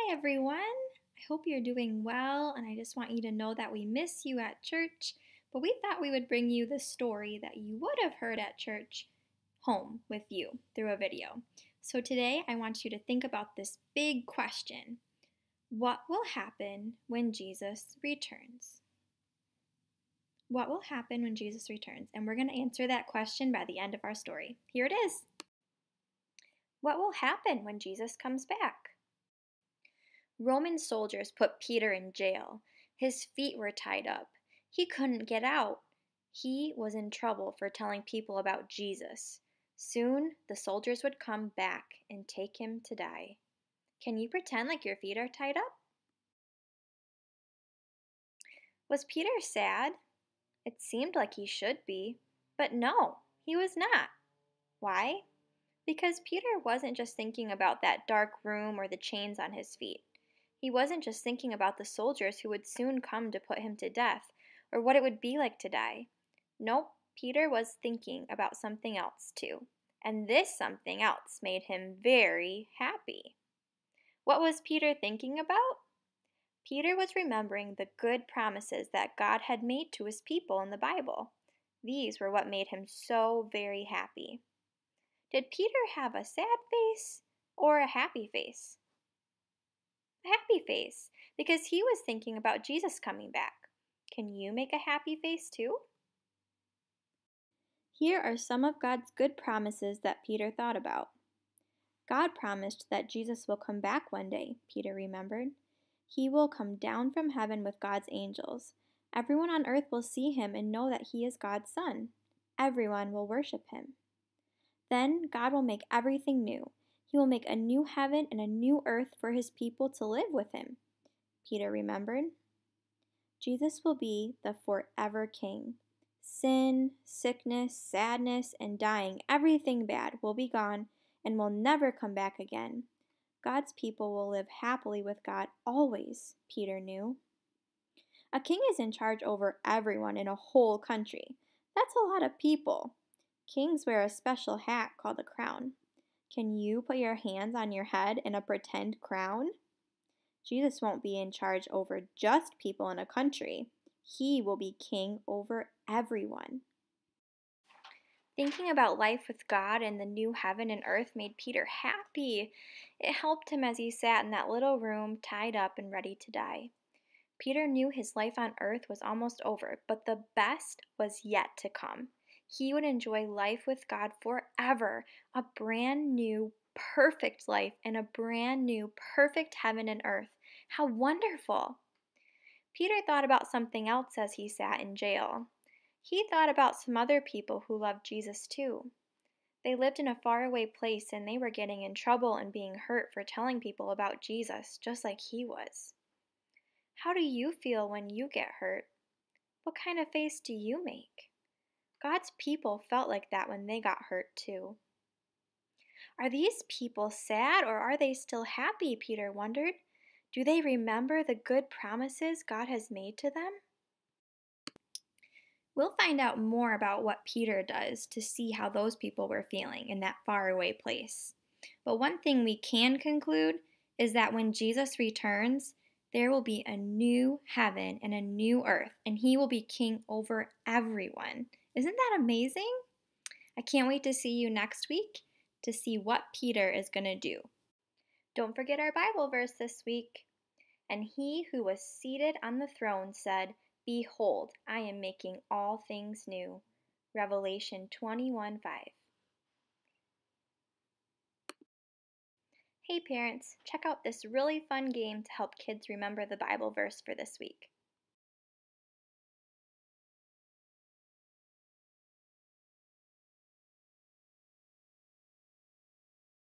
Hi, everyone. I hope you're doing well, and I just want you to know that we miss you at church, but we thought we would bring you the story that you would have heard at church home with you through a video. So today, I want you to think about this big question. What will happen when Jesus returns? What will happen when Jesus returns? And we're going to answer that question by the end of our story. Here it is. What will happen when Jesus comes back? Roman soldiers put Peter in jail. His feet were tied up. He couldn't get out. He was in trouble for telling people about Jesus. Soon, the soldiers would come back and take him to die. Can you pretend like your feet are tied up? Was Peter sad? It seemed like he should be, but no, he was not. Why? Because Peter wasn't just thinking about that dark room or the chains on his feet. He wasn't just thinking about the soldiers who would soon come to put him to death, or what it would be like to die. Nope, Peter was thinking about something else too, and this something else made him very happy. What was Peter thinking about? Peter was remembering the good promises that God had made to his people in the Bible. These were what made him so very happy. Did Peter have a sad face or a happy face? A happy face, because he was thinking about Jesus coming back. Can you make a happy face too? Here are some of God's good promises that Peter thought about. God promised that Jesus will come back one day, Peter remembered. He will come down from heaven with God's angels. Everyone on earth will see him and know that he is God's son. Everyone will worship him. Then God will make everything new. He will make a new heaven and a new earth for his people to live with him. Peter remembered. Jesus will be the forever king. Sin, sickness, sadness, and dying, everything bad will be gone and will never come back again. God's people will live happily with God always, Peter knew. A king is in charge over everyone in a whole country. That's a lot of people. Kings wear a special hat called a crown. Can you put your hands on your head in a pretend crown? Jesus won't be in charge over just people in a country. He will be king over everyone. Thinking about life with God and the new heaven and earth made Peter happy. It helped him as he sat in that little room, tied up and ready to die. Peter knew his life on earth was almost over, but the best was yet to come. He would enjoy life with God forever, a brand new, perfect life in a brand new, perfect heaven and earth. How wonderful! Peter thought about something else as he sat in jail. He thought about some other people who loved Jesus too. They lived in a faraway place and they were getting in trouble and being hurt for telling people about Jesus, just like he was. How do you feel when you get hurt? What kind of face do you make? God's people felt like that when they got hurt too. Are these people sad or are they still happy? Peter wondered. Do they remember the good promises God has made to them? We'll find out more about what Peter does to see how those people were feeling in that faraway place. But one thing we can conclude is that when Jesus returns, there will be a new heaven and a new earth, and he will be king over everyone. Isn't that amazing? I can't wait to see you next week to see what Peter is going to do. Don't forget our Bible verse this week. And he who was seated on the throne said, "Behold, I am making all things new." Revelation 21:5. Hey parents, check out this really fun game to help kids remember the Bible verse for this week.